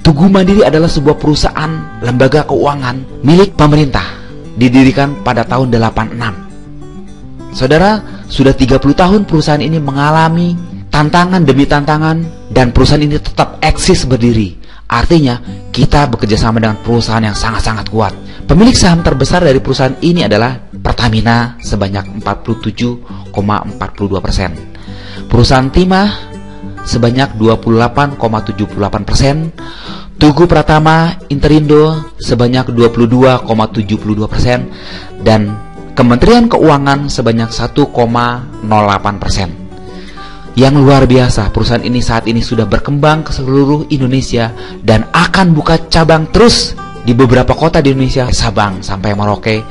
Tugu Mandiri adalah sebuah perusahaan lembaga keuangan milik pemerintah, didirikan pada tahun 86. Saudara, sudah 30 tahun perusahaan ini mengalami tantangan demi tantangan, dan perusahaan ini tetap eksis berdiri. Artinya, kita bekerja sama dengan perusahaan yang sangat-sangat kuat. Pemilik saham terbesar dari perusahaan ini adalah Pertamina sebanyak 47,42%. Perusahaan Timah sebanyak 28,78%, Tugu Pratama Interindo sebanyak 22,72%, dan Kementerian Keuangan sebanyak 1,08%. Yang luar biasa, perusahaan ini saat ini sudah berkembang ke seluruh Indonesia dan akan buka cabang terus di beberapa kota di Indonesia, Sabang sampai Merauke,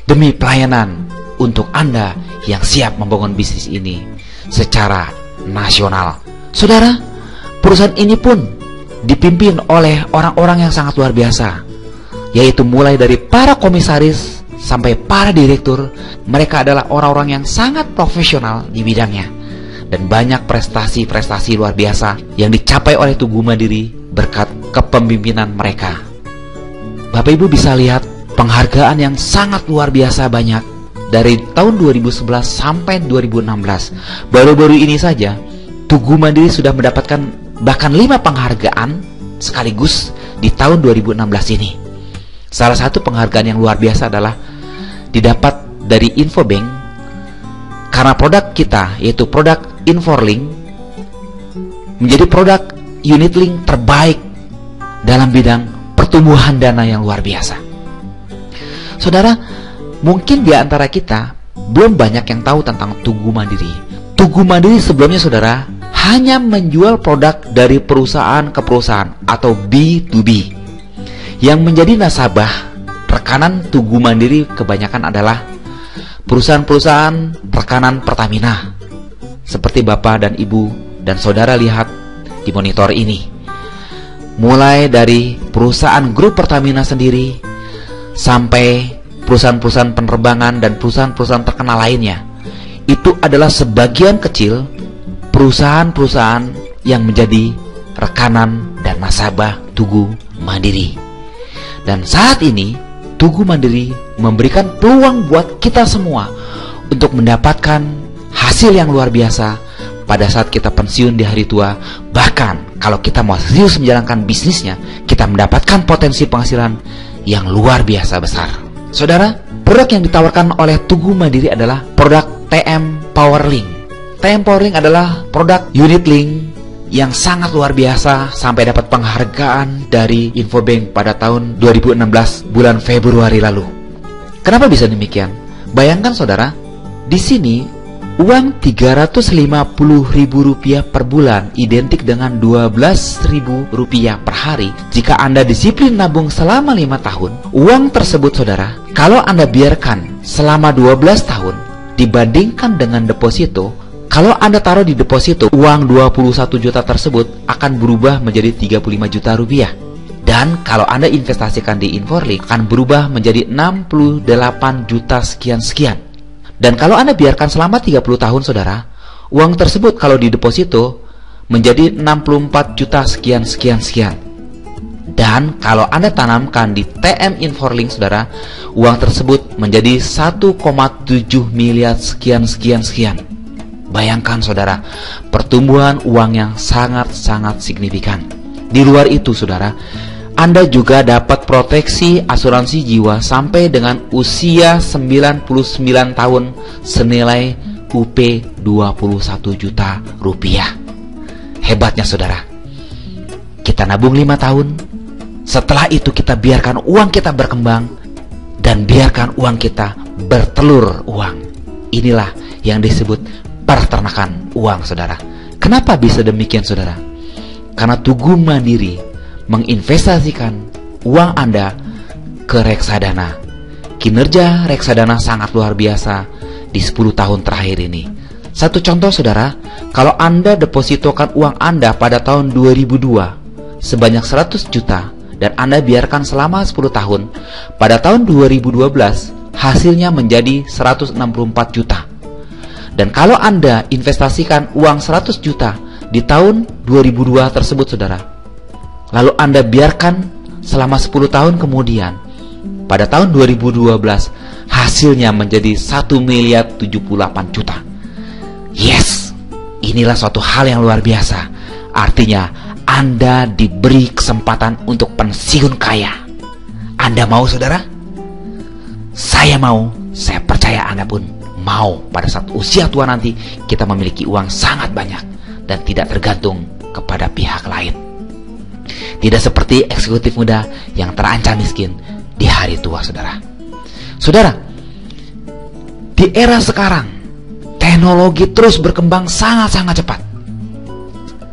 demi pelayanan untuk Anda yang siap membangun bisnis ini secara nasional. Saudara, perusahaan ini pun dipimpin oleh orang-orang yang sangat luar biasa, yaitu mulai dari para komisaris sampai para direktur. Mereka adalah orang-orang yang sangat profesional di bidangnya, dan banyak prestasi-prestasi luar biasa yang dicapai oleh Tugu Mandiri berkat kepemimpinan mereka. Bapak Ibu bisa lihat penghargaan yang sangat luar biasa banyak dari tahun 2011 sampai 2016. Baru-baru ini saja Tugu Mandiri sudah mendapatkan bahkan 5 penghargaan sekaligus di tahun 2016 ini. Salah satu penghargaan yang luar biasa adalah didapat dari Infobank karena produk kita, yaitu produk Inforlink, menjadi produk unit-link terbaik dalam bidang pertumbuhan dana yang luar biasa. Saudara, mungkin di antara kita belum banyak yang tahu tentang Tugu Mandiri. Tugu Mandiri sebelumnya, saudara, hanya menjual produk dari perusahaan ke perusahaan atau B2B. Yang menjadi nasabah rekanan Tugu Mandiri kebanyakan adalah perusahaan-perusahaan rekanan Pertamina, seperti Bapak dan Ibu dan Saudara lihat di monitor ini. Mulai dari perusahaan grup Pertamina sendiri sampai perusahaan-perusahaan penerbangan dan perusahaan-perusahaan terkenal lainnya. Itu adalah sebagian kecil perusahaan-perusahaan yang menjadi rekanan dan nasabah Tugu Mandiri. Dan saat ini Tugu Mandiri memberikan peluang buat kita semua untuk mendapatkan hasil yang luar biasa pada saat kita pensiun di hari tua. Bahkan kalau kita mau serius menjalankan bisnisnya, kita mendapatkan potensi penghasilan yang luar biasa besar. Saudara, produk yang ditawarkan oleh Tugu Mandiri adalah produk TM Powerlink. TM Powerlink adalah produk unit link yang sangat luar biasa sampai dapat penghargaan dari Infobank pada tahun 2016 bulan Februari lalu. Kenapa bisa demikian? Bayangkan saudara, di sini uang Rp350.000 per bulan identik dengan Rp12.000 per hari. Jika Anda disiplin nabung selama 5 tahun, uang tersebut saudara, kalau Anda biarkan selama 12 tahun dibandingkan dengan deposito, kalau Anda taruh di deposito, uang 21 juta tersebut akan berubah menjadi 35 juta rupiah. Dan kalau Anda investasikan di Inforlink, akan berubah menjadi 68 juta sekian-sekian. Dan kalau Anda biarkan selama 30 tahun saudara, uang tersebut kalau di deposito menjadi 64 juta sekian-sekian-sekian. Dan kalau Anda tanamkan di TM Inforlink saudara, uang tersebut menjadi 1,7 miliar sekian-sekian-sekian. Bayangkan saudara, pertumbuhan uang yang sangat-sangat signifikan. Di luar itu saudara, Anda juga dapat proteksi asuransi jiwa sampai dengan usia 99 tahun senilai UP 21 juta rupiah. Hebatnya saudara, kita nabung 5 tahun, setelah itu kita biarkan uang kita berkembang dan biarkan uang kita bertelur uang. Inilah yang disebut peternakan uang saudara. Kenapa bisa demikian saudara? Karena Tugu Mandiri menginvestasikan uang Anda ke reksadana. Kinerja reksadana sangat luar biasa di 10 tahun terakhir ini. Satu contoh saudara, kalau Anda depositokan uang Anda pada tahun 2002 sebanyak 100 juta dan Anda biarkan selama 10 tahun, pada tahun 2012 hasilnya menjadi 164 juta. Dan kalau Anda investasikan uang 100 juta di tahun 2002 tersebut saudara, Lalu Anda biarkan selama 10 tahun kemudian, pada tahun 2012 hasilnya menjadi 1.078.000.000. Yes, inilah suatu hal yang luar biasa. Artinya Anda diberi kesempatan untuk pensiun kaya. Anda mau, saudara? Saya mau. Saya percaya Anda pun mau. Pada saat usia tua nanti kita memiliki uang sangat banyak dan tidak tergantung kepada pihak lain. Tidak seperti eksekutif muda yang terancam miskin di hari tua, saudara. Saudara, di era sekarang teknologi terus berkembang sangat-sangat cepat.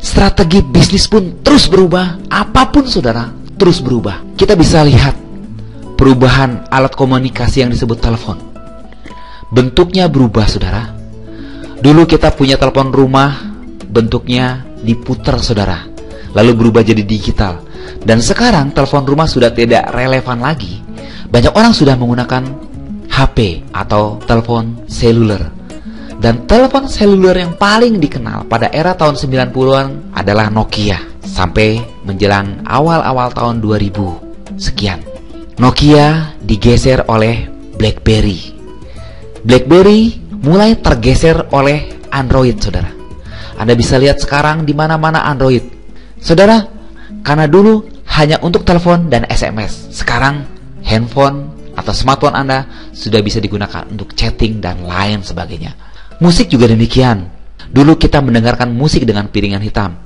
Strategi bisnis pun terus berubah. Apapun, saudara, terus berubah. Kita bisa lihat perubahan alat komunikasi yang disebut telepon. Bentuknya berubah, saudara. Dulu kita punya telepon rumah, bentuknya diputar, saudara, lalu berubah jadi digital. Dan sekarang telepon rumah sudah tidak relevan lagi. Banyak orang sudah menggunakan HP atau telepon seluler. Dan telepon seluler yang paling dikenal pada era tahun 90-an adalah Nokia, sampai menjelang awal-awal tahun 2000 sekian. Nokia digeser oleh BlackBerry. BlackBerry mulai tergeser oleh Android, saudara. Anda bisa lihat sekarang di mana-mana Android. Saudara, karena dulu hanya untuk telepon dan SMS, sekarang handphone atau smartphone Anda sudah bisa digunakan untuk chatting dan lain sebagainya. Musik juga demikian. Dulu kita mendengarkan musik dengan piringan hitam,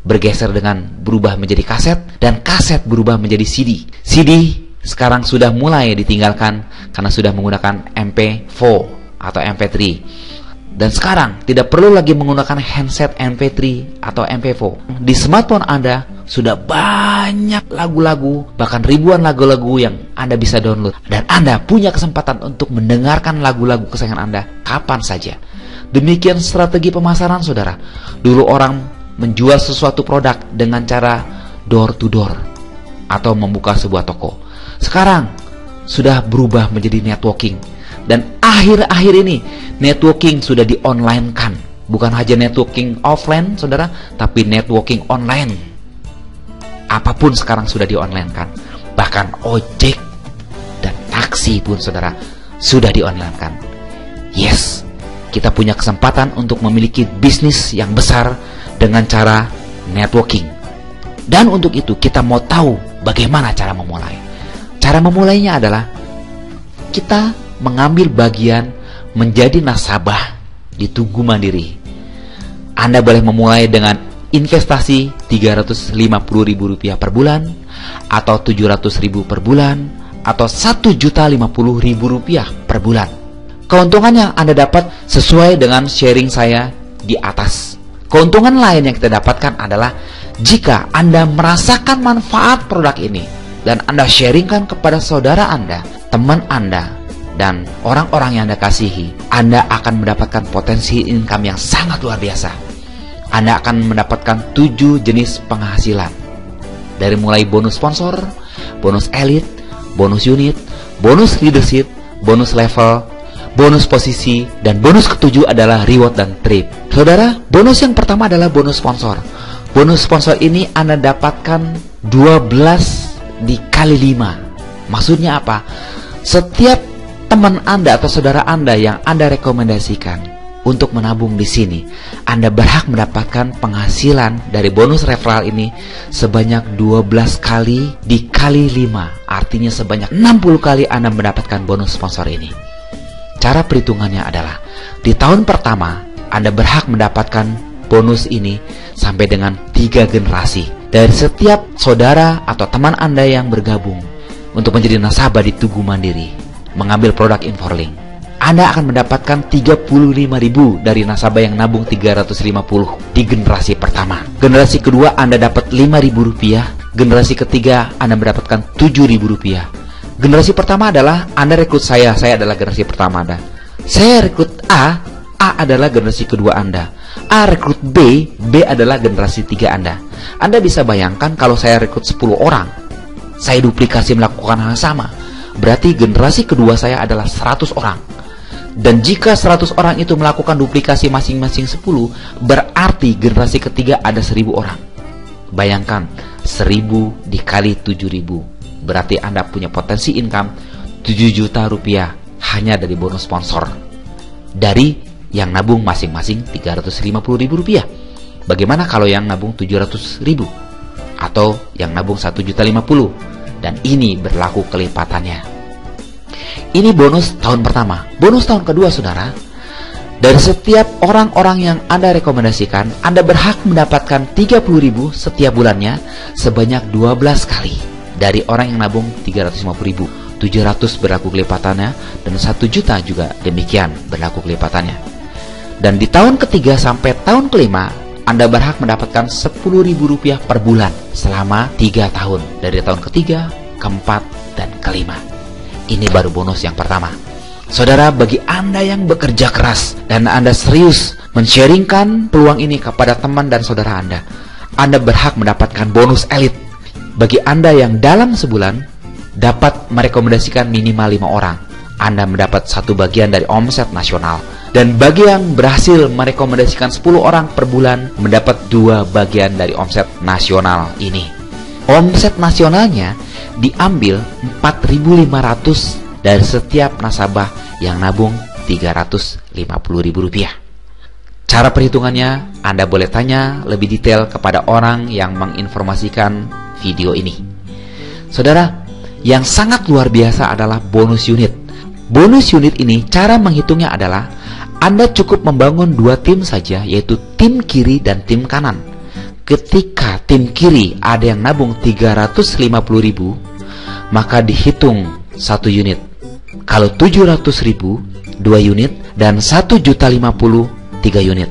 bergeser dengan berubah menjadi kaset, dan kaset berubah menjadi CD. CD sekarang sudah mulai ditinggalkan karena sudah menggunakan MP4 atau MP3. Dan sekarang tidak perlu lagi menggunakan handset MP3 atau MP4. Di smartphone Anda sudah banyak lagu-lagu, bahkan ribuan lagu-lagu yang Anda bisa download. Dan Anda punya kesempatan untuk mendengarkan lagu-lagu kesayangan Anda kapan saja. Demikian strategi pemasaran, saudara. Dulu orang menjual sesuatu produk dengan cara door to door atau membuka sebuah toko. Sekarang sudah berubah menjadi networking. Dan akhir-akhir ini networking sudah di-online-kan. Bukan hanya networking offline, saudara, tapi networking online. Apapun sekarang sudah di-online-kan. Bahkan ojek dan taksi pun, saudara, sudah di-online-kan. Yes, kita punya kesempatan untuk memiliki bisnis yang besar dengan cara networking. Dan untuk itu kita mau tahu bagaimana cara memulai. Cara memulainya adalah kita mengambil bagian menjadi nasabah di Tugu Mandiri. Anda boleh memulai dengan investasi Rp350.000 per bulan, atau Rp700.000 per bulan, atau Rp1.050.000 per bulan. Keuntungannya Anda dapat sesuai dengan sharing saya di atas. Keuntungan lain yang kita dapatkan adalah jika Anda merasakan manfaat produk ini dan Anda sharingkan kepada saudara Anda, teman Anda, dan orang-orang yang Anda kasihi, Anda akan mendapatkan potensi income yang sangat luar biasa. Anda akan mendapatkan 7 jenis penghasilan, dari mulai bonus sponsor, bonus elite, bonus unit, bonus leadership, bonus level, bonus posisi, dan bonus ketujuh adalah reward dan trip. Saudara, bonus yang pertama adalah bonus sponsor. Bonus sponsor ini Anda dapatkan 12 dikali 5. Maksudnya apa? Setiap teman Anda atau saudara Anda yang Anda rekomendasikan untuk menabung di sini, Anda berhak mendapatkan penghasilan dari bonus referral ini sebanyak 12 kali dikali 5. Artinya sebanyak 60 kali Anda mendapatkan bonus sponsor ini. Cara perhitungannya adalah di tahun pertama Anda berhak mendapatkan bonus ini sampai dengan 3 generasi dari setiap saudara atau teman Anda yang bergabung untuk menjadi nasabah di Tugu Mandiri, mengambil produk Inforlink. Anda akan mendapatkan 35.000 dari nasabah yang nabung 350 di generasi pertama. Generasi kedua Anda dapat Rp5.000. Generasi ketiga Anda mendapatkan Rp7.000. Generasi pertama adalah Anda rekrut saya adalah generasi pertama Anda. Saya rekrut A adalah generasi kedua Anda. A rekrut B adalah generasi 3 Anda. Anda bisa bayangkan kalau saya rekrut 10 orang, saya duplikasi melakukan hal yang sama, berarti generasi kedua saya adalah 100 orang. Dan jika 100 orang itu melakukan duplikasi masing-masing 10, berarti generasi ketiga ada 1000 orang. Bayangkan, 1000 dikali 7000. Berarti Anda punya potensi income 7 juta rupiah hanya dari bonus sponsor. Dari yang nabung masing-masing 350.000 rupiah. Bagaimana kalau yang nabung 700.000? Atau yang nabung 1.050.000? Dan ini berlaku kelipatannya. Ini bonus tahun pertama. Bonus tahun kedua, saudara. Dari setiap orang-orang yang Anda rekomendasikan, Anda berhak mendapatkan 30.000 setiap bulannya sebanyak 12 kali. Dari orang yang nabung 350.000, 700 berlaku kelipatannya, dan 1 juta juga demikian berlaku kelipatannya. Dan di tahun ketiga sampai tahun kelima, Anda berhak mendapatkan 10.000 rupiah per bulan selama 3 tahun. Dari tahun ketiga, keempat, dan kelima. Ini baru bonus yang pertama. Saudara, bagi Anda yang bekerja keras dan Anda serius men-sharingkan peluang ini kepada teman dan saudara Anda berhak mendapatkan bonus elit. Bagi Anda yang dalam sebulan dapat merekomendasikan minimal 5 orang, Anda mendapat 1 bagian dari omset nasional. Dan bagi yang berhasil merekomendasikan 10 orang per bulan, mendapat 2 bagian dari omset nasional ini. Omset nasionalnya diambil 4.500 dari setiap nasabah yang nabung 350.000 rupiah. Cara perhitungannya Anda boleh tanya lebih detail kepada orang yang menginformasikan video ini. Saudara, yang sangat luar biasa adalah bonus unit. Bonus unit ini cara menghitungnya adalah Anda cukup membangun 2 tim saja, yaitu tim kiri dan tim kanan. Ketika tim kiri ada yang nabung 350.000, maka dihitung 1 unit. Kalau 700.000, 2 unit, dan 1.050.000, 3 unit.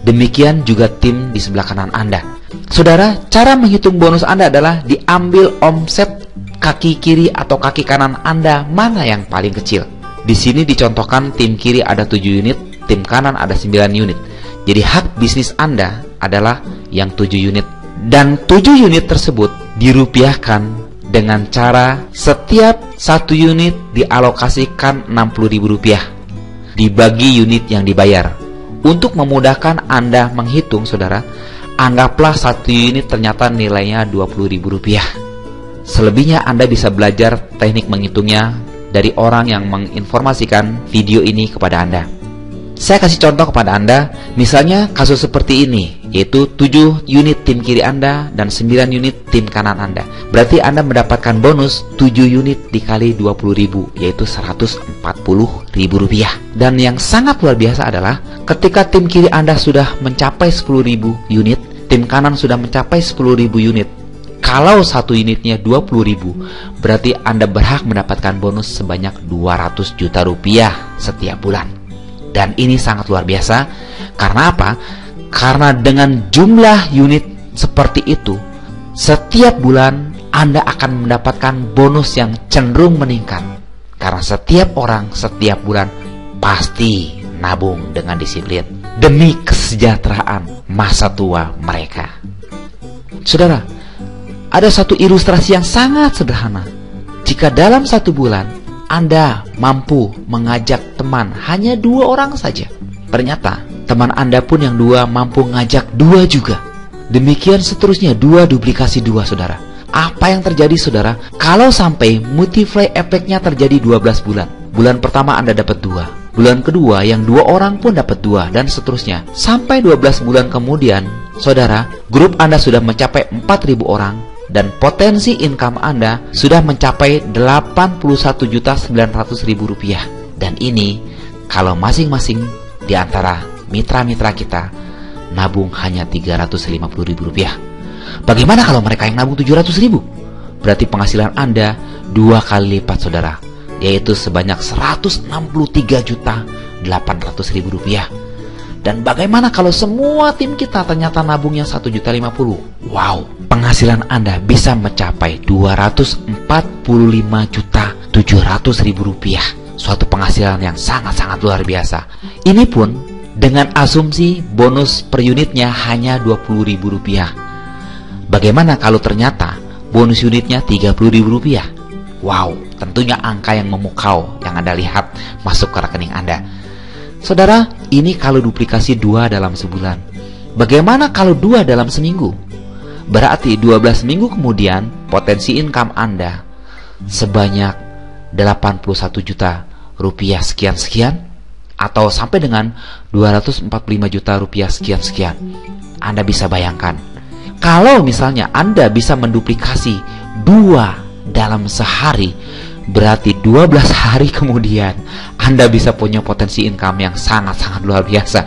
Demikian juga tim di sebelah kanan Anda. Saudara, cara menghitung bonus Anda adalah diambil omset kaki kiri atau kaki kanan Anda mana yang paling kecil. Di sini dicontohkan tim kiri ada 7 unit, tim kanan ada 9 unit. Jadi hak bisnis Anda adalah yang 7 unit. Dan 7 unit tersebut dirupiahkan dengan cara setiap 1 unit dialokasikan 60.000 rupiah. Dibagi unit yang dibayar. Untuk memudahkan Anda menghitung, saudara, anggaplah 1 unit ternyata nilainya 20.000 rupiah. Selebihnya Anda bisa belajar teknik menghitungnya dari orang yang menginformasikan video ini kepada Anda. Saya kasih contoh kepada Anda, misalnya kasus seperti ini, yaitu 7 unit tim kiri Anda dan 9 unit tim kanan Anda. Berarti Anda mendapatkan bonus 7 unit dikali 20.000, yaitu 140.000 rupiah. Dan yang sangat luar biasa adalah ketika tim kiri Anda sudah mencapai 10.000 unit, tim kanan sudah mencapai 10.000 unit. Kalau 1 unitnya 20.000, berarti Anda berhak mendapatkan bonus sebanyak 200 juta rupiah setiap bulan. Dan ini sangat luar biasa. Karena apa? Karena dengan jumlah unit seperti itu, setiap bulan Anda akan mendapatkan bonus yang cenderung meningkat. Karena setiap orang setiap bulan pasti nabung dengan disiplin demi kesejahteraan masa tua mereka. Saudara, ada satu ilustrasi yang sangat sederhana. Jika dalam 1 bulan Anda mampu mengajak teman hanya 2 orang saja, ternyata teman Anda pun yang 2 mampu ngajak 2 juga. Demikian seterusnya, 2 duplikasi 2, saudara. Apa yang terjadi, saudara? Kalau sampai multiply efeknya terjadi 12 bulan. Bulan pertama Anda dapat 2, bulan kedua yang 2 orang pun dapat 2, dan seterusnya. Sampai 12 bulan kemudian, saudara, grup Anda sudah mencapai 4.000 orang. Dan potensi income Anda sudah mencapai 81.900.000 rupiah. Dan ini kalau masing-masing di antara mitra-mitra kita nabung hanya 350.000 rupiah. Bagaimana kalau mereka yang nabung 700.000? Berarti penghasilan Anda 2 kali lipat, saudara, yaitu sebanyak 163.800.000 rupiah. Dan bagaimana kalau semua tim kita ternyata nabungnya 1.050.000? Wow, penghasilan Anda bisa mencapai 245.700.000 rupiah. Suatu penghasilan yang sangat-sangat luar biasa. Ini pun dengan asumsi bonus per unitnya hanya 20.000 rupiah. Bagaimana kalau ternyata bonus unitnya 30.000 rupiah? Wow, tentunya angka yang memukau yang Anda lihat masuk ke rekening Anda. Saudara, ini kalau duplikasi 2 dalam sebulan. Bagaimana kalau 2 dalam seminggu? Berarti 12 minggu kemudian potensi income Anda sebanyak 81 juta rupiah sekian-sekian, atau sampai dengan 245 juta rupiah sekian-sekian. Anda bisa bayangkan, kalau misalnya Anda bisa menduplikasi 2 dalam sehari, berarti 12 hari kemudian Anda bisa punya potensi income yang sangat-sangat luar biasa.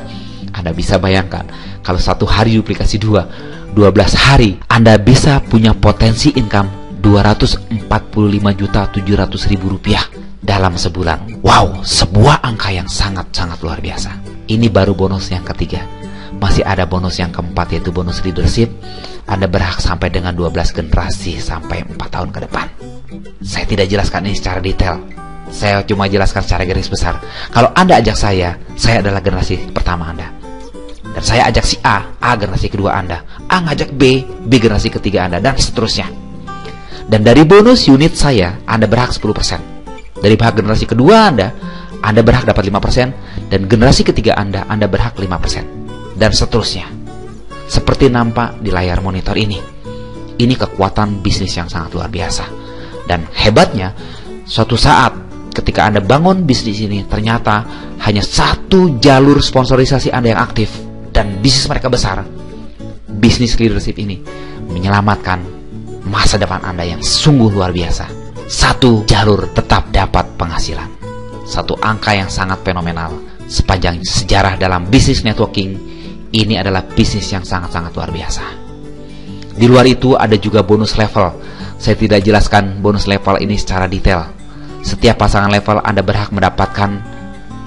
Anda bisa bayangkan, kalau satu hari duplikasi 12 hari, Anda bisa punya potensi income 245.700.000 rupiah dalam sebulan. Wow, sebuah angka yang sangat-sangat luar biasa. Ini baru bonus yang ketiga. Masih ada bonus yang keempat, yaitu bonus leadership. Anda berhak sampai dengan 12 generasi sampai 4 tahun ke depan. Saya tidak jelaskan ini secara detail. Saya cuma jelaskan secara garis besar. Kalau Anda ajak saya adalah generasi pertama Anda. Dan saya ajak si A generasi kedua Anda. A ngajak B generasi ketiga Anda, dan seterusnya. Dan dari bonus unit saya, Anda berhak 10%. Dari pihak generasi kedua Anda berhak dapat 5%. Dan generasi ketiga Anda berhak 5%. Dan seterusnya. Seperti nampak di layar monitor ini. Ini kekuatan bisnis yang sangat luar biasa. Dan hebatnya, suatu saat ketika Anda bangun bisnis ini, ternyata hanya satu jalur sponsorisasi Anda yang aktif, dan bisnis mereka besar. Bisnis leadership ini menyelamatkan masa depan Anda yang sungguh luar biasa. Satu jalur tetap dapat penghasilan. Satu angka yang sangat fenomenal. Sepanjang sejarah dalam bisnis networking, ini adalah bisnis yang sangat-sangat luar biasa. Di luar itu ada juga bonus level. Saya tidak jelaskan bonus level ini secara detail. Setiap pasangan level Anda berhak mendapatkan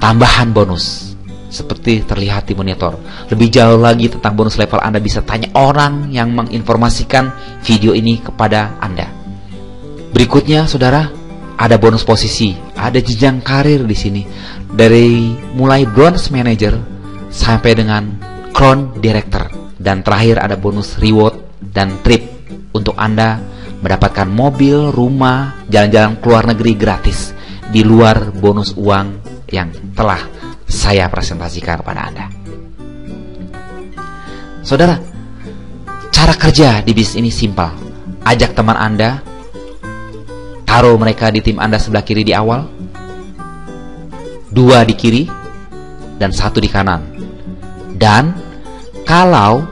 tambahan bonus, seperti terlihat di monitor. Lebih jauh lagi tentang bonus level, Anda bisa tanya orang yang menginformasikan video ini kepada Anda. Berikutnya, saudara, ada bonus posisi, ada jenjang karir di sini. Dari mulai bronze manager sampai dengan crown director. Dan terakhir ada bonus reward dan trip untuk Anda mendapatkan mobil, rumah, jalan-jalan ke luar negeri gratis di luar bonus uang yang telah saya presentasikan kepada Anda. Saudara, cara kerja di bisnis ini simpel. Ajak teman Anda, taruh mereka di tim Anda sebelah kiri di awal, 2 di kiri, dan 1 di kanan. Dan kalau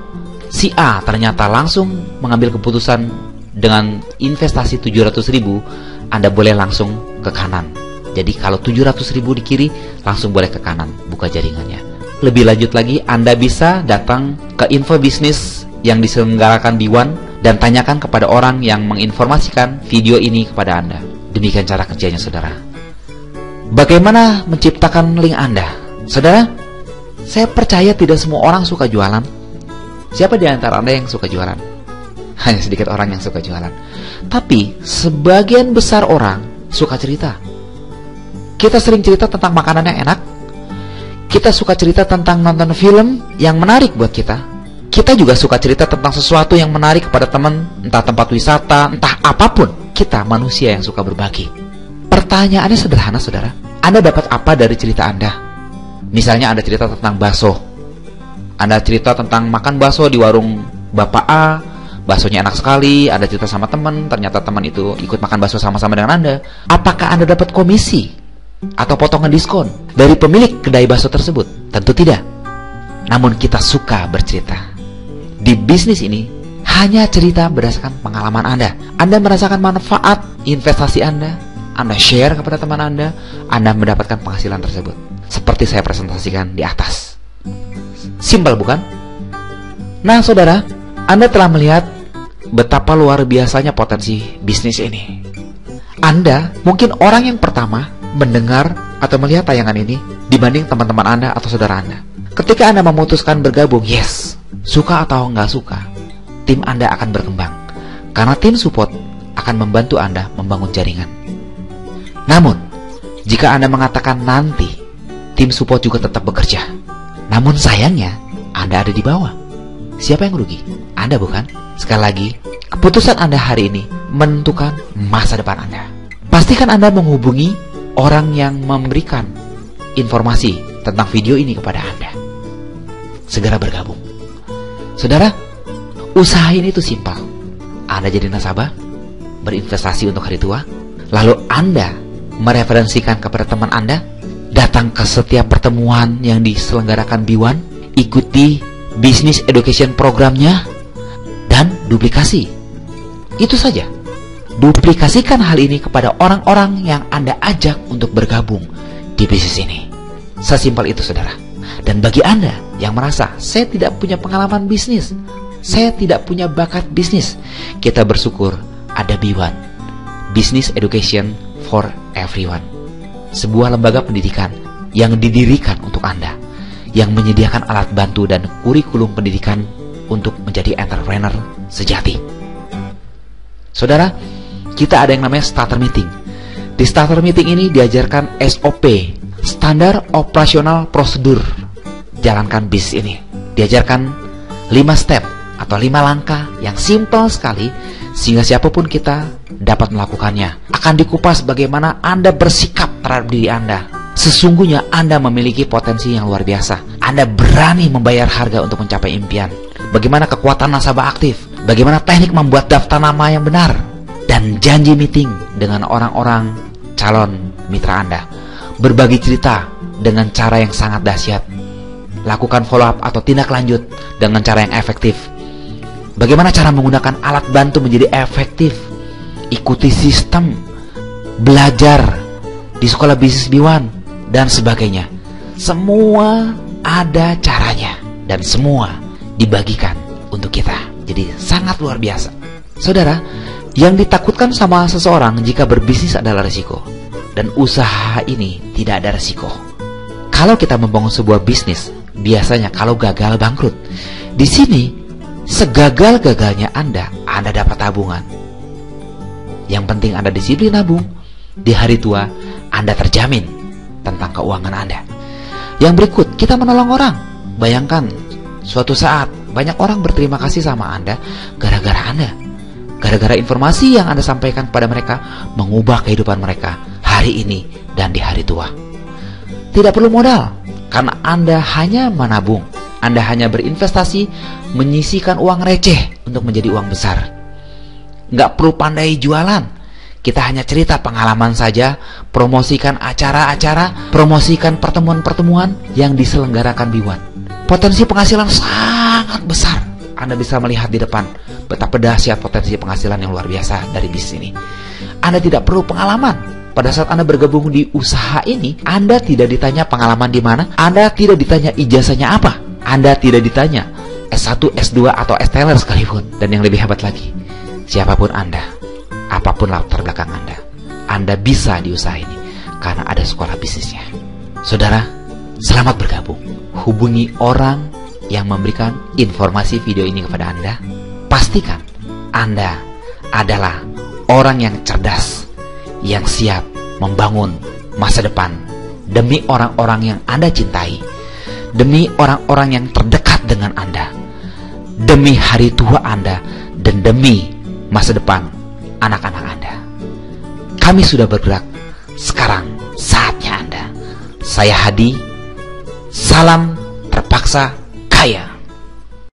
si A ternyata langsung mengambil keputusan dengan investasi 700.000, Anda boleh langsung ke kanan. Jadi kalau 700.000 di kiri, langsung boleh ke kanan, buka jaringannya. Lebih lanjut lagi, Anda bisa datang ke info bisnis yang diselenggarakan di One dan tanyakan kepada orang yang menginformasikan video ini kepada Anda. Demikian cara kerjanya, saudara. Bagaimana menciptakan link Anda? Saudara, saya percaya tidak semua orang suka jualan. Siapa di antara Anda yang suka jualan? Hanya sedikit orang yang suka jualan. Tapi sebagian besar orang suka cerita. Kita sering cerita tentang makanan yang enak. Kita suka cerita tentang nonton film yang menarik buat kita. Kita juga suka cerita tentang sesuatu yang menarik kepada teman, entah tempat wisata, entah apapun. Kita manusia yang suka berbagi. Pertanyaannya sederhana, saudara. Anda dapat apa dari cerita Anda? Misalnya Anda cerita tentang bakso. Anda cerita tentang makan bakso di warung Bapak A, baksonya enak sekali. Anda cerita sama teman, ternyata teman itu ikut makan bakso sama-sama dengan Anda. Apakah Anda dapat komisi atau potongan diskon dari pemilik kedai bakso tersebut? Tentu tidak. Namun kita suka bercerita. Di bisnis ini hanya cerita berdasarkan pengalaman Anda. Anda merasakan manfaat investasi Anda share kepada teman Anda mendapatkan penghasilan tersebut. Seperti saya presentasikan di atas. Simpel bukan? Nah, saudara, Anda telah melihat betapa luar biasanya potensi bisnis ini. Anda mungkin orang yang pertama mendengar atau melihat tayangan ini dibanding teman-teman Anda atau saudara Anda. Ketika Anda memutuskan bergabung, yes, suka atau nggak suka, tim Anda akan berkembang. Karena tim support akan membantu Anda membangun jaringan. Namun, jika Anda mengatakan nanti, tim support juga tetap bekerja. Namun sayangnya, Anda ada di bawah. Siapa yang rugi? Anda bukan? Sekali lagi, keputusan Anda hari ini menentukan masa depan Anda. Pastikan Anda menghubungi orang yang memberikan informasi tentang video ini kepada Anda. Segera bergabung. Saudara, Usaha ini tuh simpel. Anda jadi nasabah, berinvestasi untuk hari tua, lalu Anda mereferensikan kepada teman Anda, datang ke setiap pertemuan yang diselenggarakan B1, ikuti business education programnya, dan duplikasi. Itu saja. Duplikasikan hal ini kepada orang-orang yang Anda ajak untuk bergabung di bisnis ini. Sesimpel itu, saudara. Dan bagi Anda yang merasa, saya tidak punya pengalaman bisnis, saya tidak punya bakat bisnis, kita bersyukur ada B1, Business Education for Everyone. Sebuah lembaga pendidikan yang didirikan untuk Anda, yang menyediakan alat bantu dan kurikulum pendidikan untuk menjadi entrepreneur sejati. Saudara, kita ada yang namanya starter meeting. Di starter meeting ini diajarkan SOP, standar operasional prosedur jalankan bisnis ini. Diajarkan 5 step atau 5 langkah yang simpel sekali, sehingga siapapun kita dapat melakukannya. Akan dikupas bagaimana Anda bersikap terhadap diri Anda. Sesungguhnya Anda memiliki potensi yang luar biasa. Anda berani membayar harga untuk mencapai impian. Bagaimana kekuatan nasabah aktif, bagaimana teknik membuat daftar nama yang benar, dan janji meeting dengan orang-orang calon mitra Anda. Berbagi cerita dengan cara yang sangat dahsyat. Lakukan follow up atau tindak lanjut dengan cara yang efektif. Bagaimana cara menggunakan alat bantu menjadi efektif. Ikuti sistem, belajar di sekolah bisnis B1 dan sebagainya. Semua ada caranya dan semua dibagikan untuk kita. Jadi sangat luar biasa. Saudara, yang ditakutkan sama seseorang jika berbisnis adalah risiko, dan usaha ini tidak ada risiko. Kalau kita membangun sebuah bisnis, biasanya kalau gagal bangkrut. Di sini, segagal-gagalnya Anda dapat tabungan. Yang penting Anda disiplin nabung. Di hari tua, Anda terjamin tentang keuangan Anda. Yang berikut, kita menolong orang. Bayangkan, suatu saat banyak orang berterima kasih sama Anda gara-gara Anda. Gara-gara informasi yang Anda sampaikan kepada mereka mengubah kehidupan mereka hari ini dan di hari tua. Tidak perlu modal, karena Anda hanya menabung. Anda hanya berinvestasi, menyisihkan uang receh untuk menjadi uang besar. Nggak perlu pandai jualan. Kita hanya cerita pengalaman saja, promosikan acara-acara, promosikan pertemuan-pertemuan yang diselenggarakan B1. Potensi penghasilan sangat besar. Anda bisa melihat di depan betapa dahsyat potensi penghasilan yang luar biasa dari bisnis ini. Anda tidak perlu pengalaman. Pada saat Anda bergabung di usaha ini, Anda tidak ditanya pengalaman di mana, Anda tidak ditanya ijazahnya apa, Anda tidak ditanya S1, S2, atau S-Teller sekalipun. Dan yang lebih hebat lagi, siapapun Anda, apapun latar belakang Anda bisa di usaha ini karena ada sekolah bisnisnya. Saudara, selamat bergabung. Hubungi orang yang memberikan informasi video ini kepada Anda. Pastikan Anda adalah orang yang cerdas, yang siap membangun masa depan demi orang-orang yang Anda cintai, demi orang-orang yang terdekat dengan Anda, demi hari tua Anda, dan demi masa depan anak-anak Anda. Kami sudah bergerak, sekarang saatnya Anda. Saya Hadi, salam terpaksa kaya.